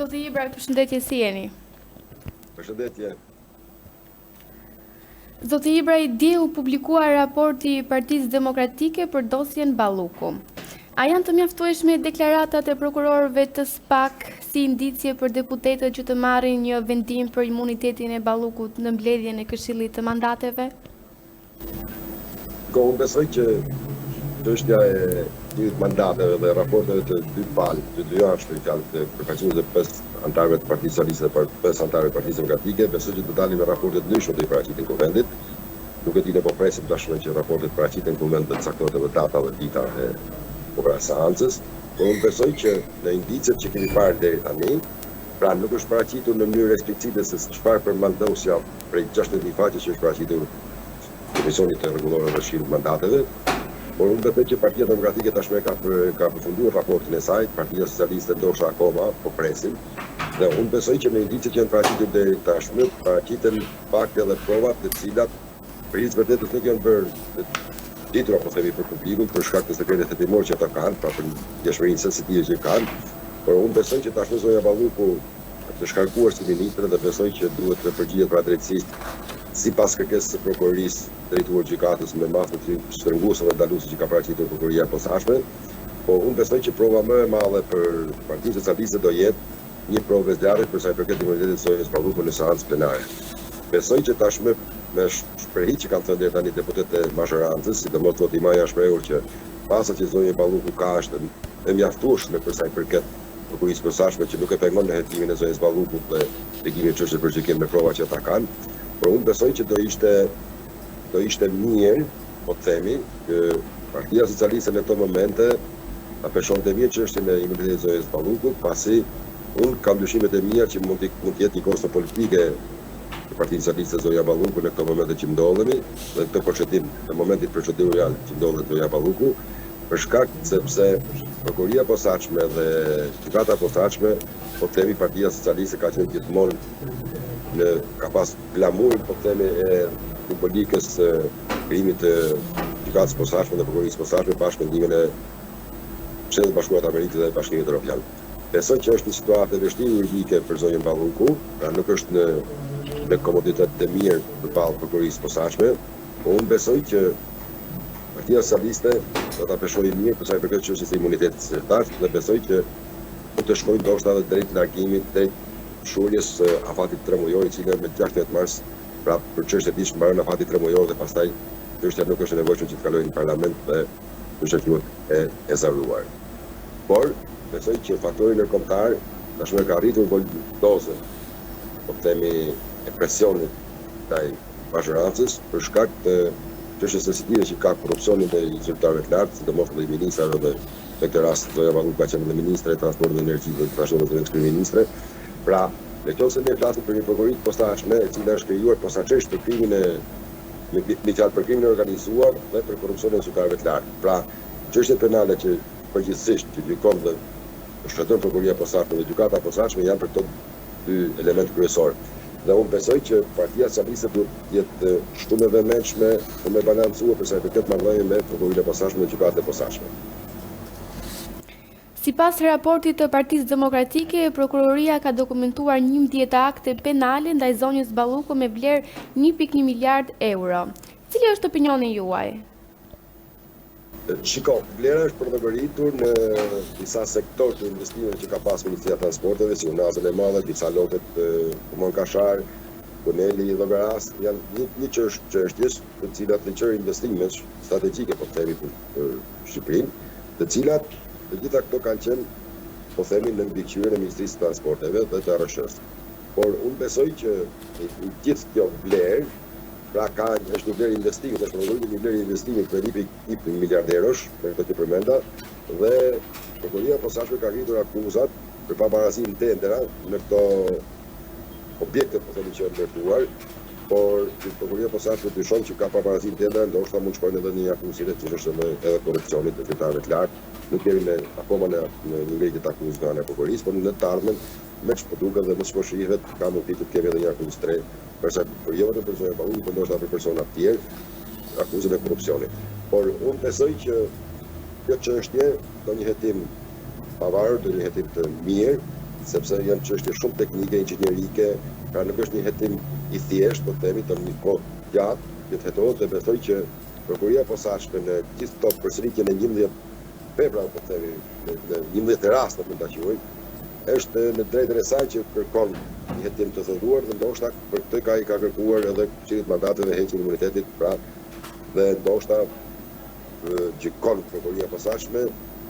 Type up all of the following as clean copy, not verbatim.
Zoti Ibra, përshëndetje, si jeni? Përshëndetje. Zoti Ibra, dje u publikua raporti i Partisë Demokratike për dosjen Balluku. A janë të mjaftueshme deklaratat e prokurorëve të SPAK si indicie për deputetët që të marrin një vendim për imunitetin e Ballukut në mbledhjen e Këshillit të Mandateve? Unë besoj që çështja e mandateve dhe raporteve të dy palë, të dy anshme, të përfaqësues dhe 5 antarëve të Partisë Socialiste dhe 5 antarëve të Partisë Demokratike, besoj që do dalin me raporte të ndryshme të paraqitin kuvendit. Nuk e di ne po presim tashmë që raportet paraqiten kuvend të caktohet edhe data dhe dita e seancës, por unë besoj që në indicet që kemi parë deri tani, pra nuk është paraqitur në mënyrë eksplicite se çfarë përmendosja prej 60.000 faqe që është paraqitur Komisionit të Rregullorëve të Këshillit të Mandateve, por unë besoj që Partia Demokratike tashmë ka përfunduar raportin e saj, Partia Socialiste ndoshta akoma po presin, dhe unë besoj që në indicet që janë paraqitur deri tashmë, paraqiten fakte dhe prova të cilat për hiç vërtetës nuk janë bërë ditur apo themi për publikun për shkak të sekretit hetimor që ata kanë, pra për dëshmërinë sensitive që kanë, por unë besoj që tashmë zonja Balluku të shkarkuar si ministre dhe besoj që duhet të përgjigjet pra drejtësisht sipas kërkesës së prokurorisë drejtuar gjykatës me masë të shtrënguese dhe ndaluese që ka paraqitur prokuroria e posaçme, po unë besoj që prova më e madhe për Partinë Socialiste do jetë një provë zgjarje për sa i përket imunitetit të zonjës Balluku në seancë plenare. Besoj që tashmë me shprehje që kanë thënë deri tani deputetët e majorancës, sidomos Zoti Maja shprehur që pasa që zonja Balluku ka është e mjaftueshme për sa i përket prokurorisë posaçme që nuk e pengon në hetimin e zonjës Balluku dhe legimin e çështës për gjykim me prova që ata kanë. Por unë besoj që do ishte mirë, po të themi, që Partia Socialiste në këto momente ta peshonte mirë çështjen e imunitetit të zonjës Balluku, pasi unë kam dyshimet e mia që mund të jetë një kosto politike e Partisë Socialiste zonja Balluku në këto momente që ndodhemi, dhe këtë procedim në momentin procedural që ndodhet zonja Balluku, për shkak sepse prokuroria posaçme dhe gjykata posaçme, po të themi Partia Socialiste ka qenë gjithmonë ka pas glamurin, po themi, e simbolikës krijimit të gjykatës posaçme dhe prokurorisë posaçme pas vendimin e Shtetit Bashkuar të Amerikës dhe Bashkimit Evropian. Besoj që është një situatë e vështirë juridike për zonjën Balluku, pra nuk është në komoditet të mirë përballë prokurorisë posaçme, po unë besoj që Partia Socialiste do ta peshojë mirë për sa i përket çështjes së imunitetit të zyrtarit dhe besoj që do të shkojë ndoshta edhe drejt largimit, drejt shurjes afatit 3 mujor, i cili me 16 mars, pra për çështje dish mbaron afati 3 mujor dhe pastaj çështja nuk është e nevojshme që të kalojë në parlament dhe është e zaruar. Por besoj që faktori ndërkombëtar tashmë ka arritur dozën, po themi, e presionit ndaj majorancës për shkak të çështjes sensitive që ka korrupsioni ndaj zyrtarëve të lartë, sidomos ndaj ministrave dhe në këtë rast zonja Balluku ka qenë dhe ministre e transportit dhe energjisë dhe trashëgimit dhe kryeministre. Pra, nëse ne flasim për një prokurori posaçme, e cila është krijuar posaçërisht për krimin për krimin e organizuar dhe për korrupsionin e zyrtarëve të lartë. Pra, çështjet penale që përgjithsisht që gjykon dhe shtetëror prokuroria posaçme dhe gjykata posaçme janë për këto dy elementë kryesor. Dhe unë besoj që Partia Socialiste duhet të jetë shumë e vëmendshme, shumë e balancuar për sa i përket marrëdhënieve me prokurorinë posaçme dhe gjykatën e posaçme. Sipas raportit të Partisë Demokratike, prokuroria ka dokumentuar 11 akte penale ndaj zonjës Balluku me vlerë 1.1 miliard euro. Cili është opinioni juaj? Shiko, vlera është përdoruritur në disa sektorë të investimeve që ka pas Ministria e Transporteve, si Unazën e Madhe, disa lotet Kumon Kashar, Kuneli, Llogaras, janë një çështjes të cilat leqojnë investime strategjike, po themi, për Shqipërinë, të cilat të gjitha këto kanë qenë, po themi, në mbikëqyrjen e Ministrisë së Transporteve dhe të RSH-s. Por unë besoj që gjithë kjo vlerë, pra është një vlerë investimi, është një vlerë investimi për 1.1 miliard eurosh, për këtë që përmenda, dhe prokuroria posaçme ka ngritur akuzat për pabarazinë tendera në këto objekte, po themi, që janë ndërtuar, por prokuroria posaçme dyshon që ka pabarazinë tendera, ndoshta mund shkojnë edhe një akuzë që është edhe korrupsionit të zyrtarëve të lartë. Nuk jemi akoma në nivelin e akuzës nga ana e prokurorisë, por në të ardhmen me ç'po duket dhe me ç'po shihet ka mundësi të kemi edhe një akuzë tre, përsa për jo vetëm për zonjën Balluku, por ndoshta për persona të tjerë, akuzën e korrupsionit. Por unë besoj që kjo çështje do një hetim pavarur, do një hetim të mirë, sepse janë çështje shumë teknike, inxhinierike, pra nuk është një hetim i thjeshtë, po themi të një kohë gjatë, që të hetohet dhe besoj që prokuria e posaçme në gjithë këto përsëritjen e 11 vepra, po themi, në 11 raste mund ta quajmë, është në drejtën e saj që kërkon një hetim të thënduar dhe ndoshta për këtë ka kërkuar edhe çilit mandate dhe heqjen e imunitetit, pra dhe ndoshta gjykon prokuria e posaçme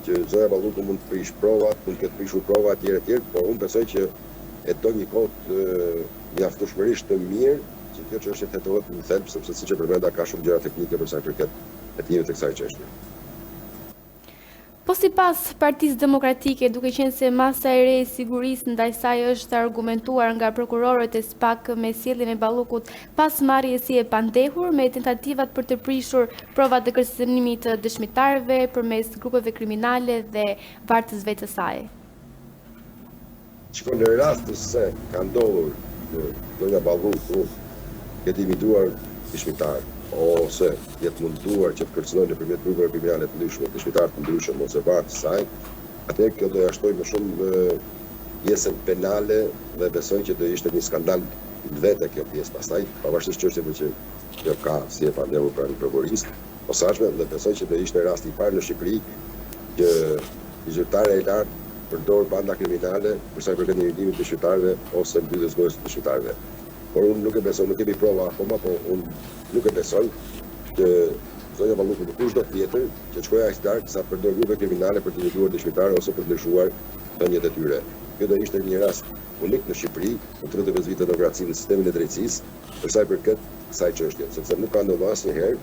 që Zoja Balluku mund të prish provat, mund të ketë prishur prova etj, por unë besoj që e do një kohë mjaftueshmërisht të mirë që kjo çështje të hetohet në thelb, sepse siç e përmenda ka shumë gjëra teknike për sa i përket hetimit të kësaj çështje. Po sipas Partisë Demokratike, duke qenë se masa e re e sigurisë ndaj saj është argumentuar nga prokurorët e SPAK me sjelljen e Ballukut pas marrjes si e pandehur me tentativat për të prishur provat të kërcënimit të dëshmitarëve përmes grupeve kriminale dhe vartësve të saj. Shikoj, në rast se ka ndodhur Zoja Balluku ketë imituar dëshmitar ose jetë munduar që të kërcënojnë nëpërmjet grupeve kriminale të ndryshme, dëshmitar të ndryshëm ose vartë të saj, atëherë kjo do ja shtoj më shumë pjesën penale dhe besoj që do ishte një skandal vetë kjo pjesë pastaj, pavarësisht çështjeve që kjo ka si e pandehur pranë prokurisë posaçme, dhe besoj që do ishte rasti i parë në Shqipëri që zyrtarja e lartë përdor banda kriminale për sa i përket intimit të dëshmitarëve ose mbylljes gojës të dëshmitarëve. Por unë nuk e besoj, nuk kemi prova akoma, po unë nuk e besoj që Zoja Balluku në kushdo tjetër që shkojë aq larg sa përdor grupe kriminale për të lëvizuar dëshmitarë ose për të lëshuar dhënjet e tyre. Kjo do ishte një rast unik në Shqipëri, në 35 vite demokraci dhe sistemin e drejtësisë, për sa i përket kësaj çështje, sepse nuk ka ndodhur asnjëherë,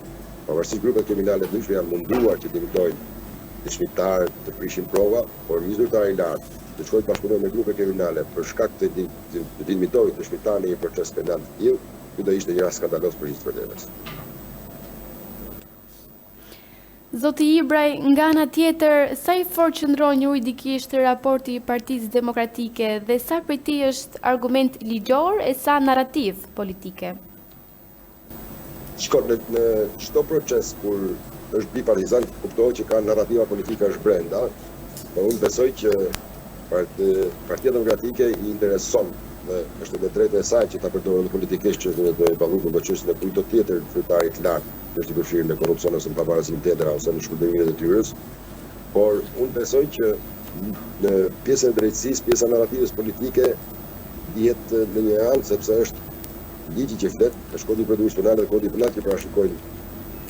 pavarësisht grupeve kriminale të ndryshme janë munduar që të imitojnë dëshmitarë të prishin prova, por një zyrtar i lartë të shkojë të bashkëpunojë me grupe kriminale për shkak të imitojë dëshmitarë në një proces penal të tillë, ky do ishte një rast skandalos për gjithë përdeves. Zoti Ibraj, nga ana tjetër, sa i fortë qëndron juridikisht raporti i Partisë Demokratike dhe sa prej tij është argument ligjor e sa narrativ politike? Shkoj në çdo proces kur është bipartizan, kuptohet që ka narrativa politike është brenda, por unë besoj që Partia Demokratike i intereson dhe është në drejtë e saj që ta përdorë politikisht që të Balluku në çështjen e kujt tjetër zyrtarit lart që është i përfshirë në korrupsion ose në pavarësim tjetër ose në shpërblimin e detyrës, por unë besoj që në pjesën e drejtësisë, pjesa narrativës politike jetë në një anë sepse është ligji që flet, është kodi i procedurës penale dhe kodi penal që parashikojnë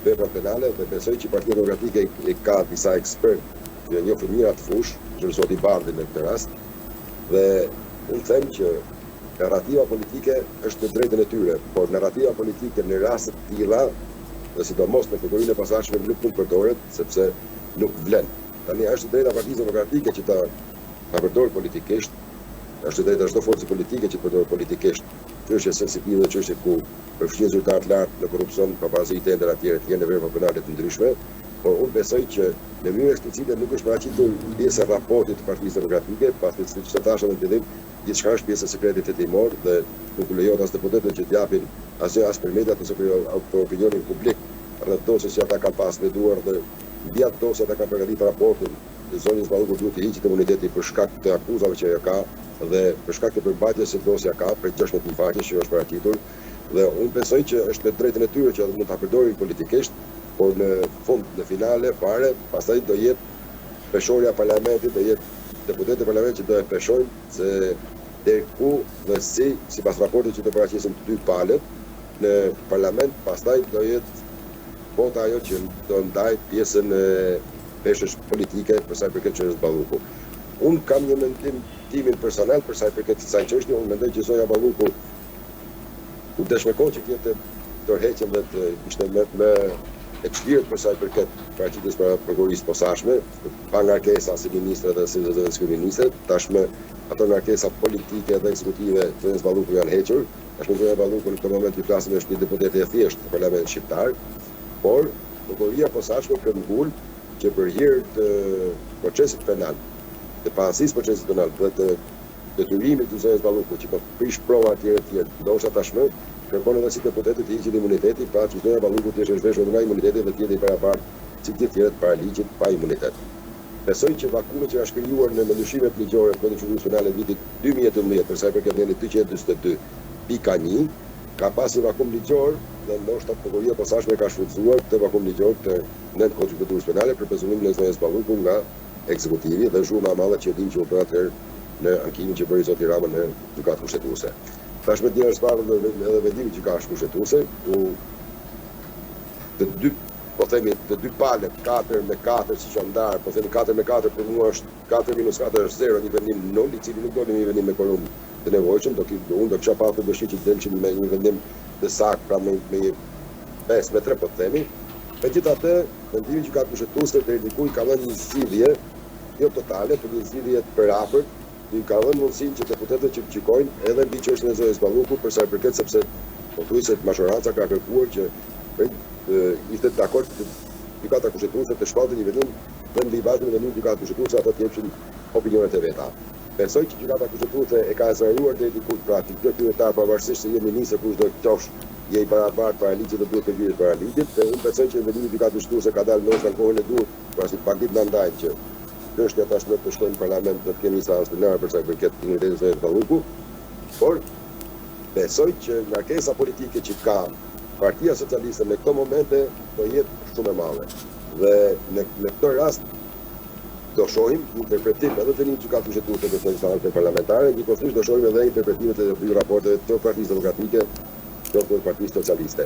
veprat penale dhe besoj që Partia Demokratike ka disa ekspertë që njohin mirë atë fushë, që zoti Bardhi në këtë rast, dhe unë them që narrativa politike është në drejtën e tyre, por narrativa politike në raste të tilla, dhe sidomos në prokurinë e posaçme nuk mund përdoret sepse nuk vlen. Tani është drejta Partisë Demokratike që ta përdorë politikisht, është drejta çdo forcë politike që të përdorë politikisht çështje sensittive, çështje ku përfshin zyrtar të lartë në korrupsion, pavarësi i tender atje në vepra penale të ndryshme, por unë besoj që në mënyrë eksplicite nuk është paraqitur pjesë e raportit të Partisë Demokratike, pasi siç e thashë në fillim, gjithçka është pjesë e sekretit hetimor dhe nuk lejohet as deputetët që të japin asgjë as për mediat ose për opinionin publik rreth dosjes që ata kanë pas lexuar dhe mbi ato dosje ata kanë përgatitur raportin. Zonës Balluku duhet të hiqet imuniteti për shkak të akuzave që ajo ka dhe për shkak të përmbajtjes që dosja ka për 16 faqe që është paraqitur, dhe unë besoj që është në drejtën e tyre që ata mund ta përdorin politikisht, por në fund, në finale, fare, pastaj do jetë peshorja parlamentit, do jetë deputetët e parlamentit që do e peshojnë se deri ku dhe si, sipas raportit që do paraqisin të dy palët në parlament, pastaj do jetë vota ajo që do ndaj pjesën e peshësh politike për sa i përket çështës Balluku. Unë kam një mendim timin personal për sa i përket kësaj çështje, unë mendoj që Zoja Balluku u dëshmekon që kjetë tërheqjen dhe të ishte më e çlirt për sa i përket paraqitjes para prokurisë posaçme, pa ngarkesa si ministre dhe si kryeministre, tashmë ato ngarkesa politike dhe ekzekutive të Zonës Balluku janë hequr. Tashmë Zoja Balluku në këtë moment i flasim është një deputete e thjeshtë të parlamentit shqiptar, por prokuria posaçme ka ngul që për hir të procesit penal, të pastësisë procesit penal dhe të detyrimit të Zonës Balluku që do prish prova të tjera, ndoshta tashmë kërkon edhe si deputetë të hiqet imuniteti, pa që Zoja Balluku të ishte zhveshur nga imuniteti dhe të jetë i barabartë si të tjerët para ligjit pa imunitet. Besoj që vakumi që është krijuar në ndryshimet ligjore të Kodit Konstitucional vitit 2018 për sa i përket vendit 342.1 ka pasur vakum ligjor dhe ndoshta prokuroria e posaçme ka shfrytzuar këtë vakum ligjor të nën Kodit Konstitucional për përzonimin e zonës Balluku nga ekzekutivi dhe zhurma e madhe që dim që u bë atëherë në ankimin që bëri zoti Rama në gjykatë kushtetuese. Tashmë dia është parë edhe vendimi që ka kushtetuese, ku të dy palët, 4-4 siç janë ndarë, po themi 4-4 për mua është 4 - 4 është 0, një vendim nul, i cili nuk do një vendim me korum të nevojshëm, unë do kisha pasur dëshirë që të delshim me një vendim të saktë, pra me 5-3 po themi. Megjithatë, vendimi që ka kushtetuese deri diku i ka dhënë një zgjidhje jo totale, por një zgjidhje të përhapur, i ka dhënë mundësinë që deputetët që gjykojnë edhe mbi çështjen e zonës Balluku për sa i përket sepse pothuajse majoranca ka kërkuar që ishte dakord që gjykata kushtetuese të shpallte një vendim dhe mbi bazën e vendimit gjykata kushtetuese ata të jepshin opinionet e veta. Besoj që gjykata kushtetuese e ka zëruar deri diku pra ti kryetar pavarësisht se je ministër kush do të qofsh, je i barabartë para ligjit dhe duhet të vijë para ligjit, dhe unë besoj që vendimi i gjykatës kushtetuese ka dalë në kohën e duhur, pra si pagit na ndajnë që çështja tashmë të shkojnë në parlament dhe të kemi instancë plenare për sa i përket imunitetit të Balluku, por besoj që ngarkesa politike që ka Partia Socialiste në këto momente do jetë shumë e madhe. Dhe në këtë rast do shohim interpretim edhe të një gjykatë kushtetuese të instancave parlamentare, gjithashtu do shohim edhe interpretimet e dy raporteve të Partisë Demokratike të Partisë Socialiste.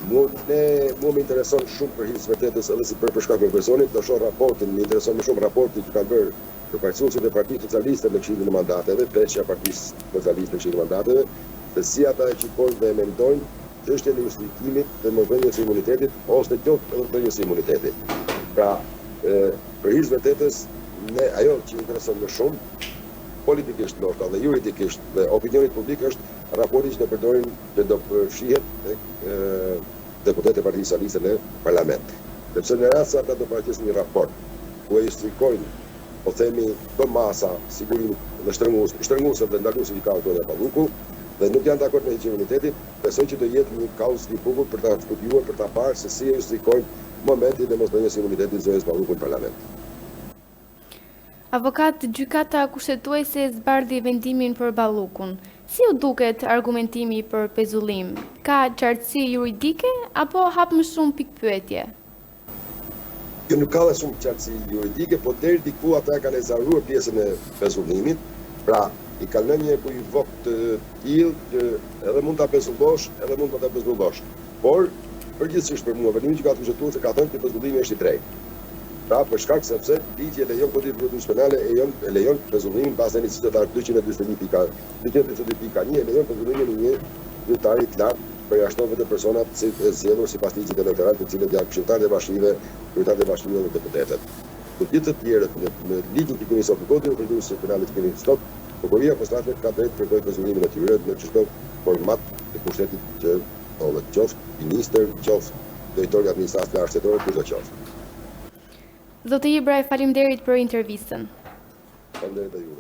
Mua më intereson shumë për hir të vërtetës edhe si për shkak të personit, do shoh raportin, më intereson më shumë raporti që kanë bërë përfaqësuesit e Partisë Socialiste në Këshillin e Mandateve, peshja e Partisë Socialiste në Këshillin e Mandateve, se si ata e gjykojnë dhe emendojnë çështjen e justifikimit të marrëdhënies së imunitetit ose të marrëdhënies së imunitetit. Pra, për hir të vërtetës, ajo që intereson më shumë politikisht ndoshta dhe juridikisht dhe opinionit publik është raporti që do përdorin që do përfshihet tek deputetët e Partisë Socialiste në parlament. Sepse në rast se ata do paraqesin një raport ku e justifikojnë, po themi, do masa, sigurinë dhe shtrënguese dhe ndaluese i kauzës e Balluku, dhe nuk janë dakord me imunitetin, besoj që do jetë një kauzë i bukur për ta studiuar, për ta parë se si e justifikojnë momentin e mosdhënies së imunitetit zonës Balluku në parlament. Avokat, gjykata kushtetuese zbardhi vendimin për Ballukun. Si u duket argumentimi për pezullim? Ka qartësi juridike apo hap më shumë pikpyetje? Kjo nuk ka dhe shumë qartësi juridike, po deri diku ata kanë ezaruar pjesën e pezullimit, pra i kanë lënë një ekivok të tillë që edhe mund ta pezullosh, edhe mund ta pezullosh. Por përgjithsisht për mua vendimi që ka kushtetuese ka thënë që pezullimi është i drejtë. Pra për shkak sepse ligji e lejon Kodit Konstitucional e lejon pezullimin pas necesitar 222.1 e lejon pezullimin e një zyrtari të lartë përjashton vetë personat të zgjedhur sipas ligjit elektoral, të cilët janë këshilltarët e bashkive, kryetarët e bashkive dhe deputetët. Të gjithë të tjerët në ligjin që kemi sot në Kodin Konstitucional që kemi sot, prokuroria posaçme ka drejtë të kërkojë pezullimin e tyre në çdo format të kushtetit që qoftë ministër, qoftë drejtori i administratës lartësore, kushdo qoftë. Zotë Ibraj, faleminderit për intervistën. Faleminderit juve.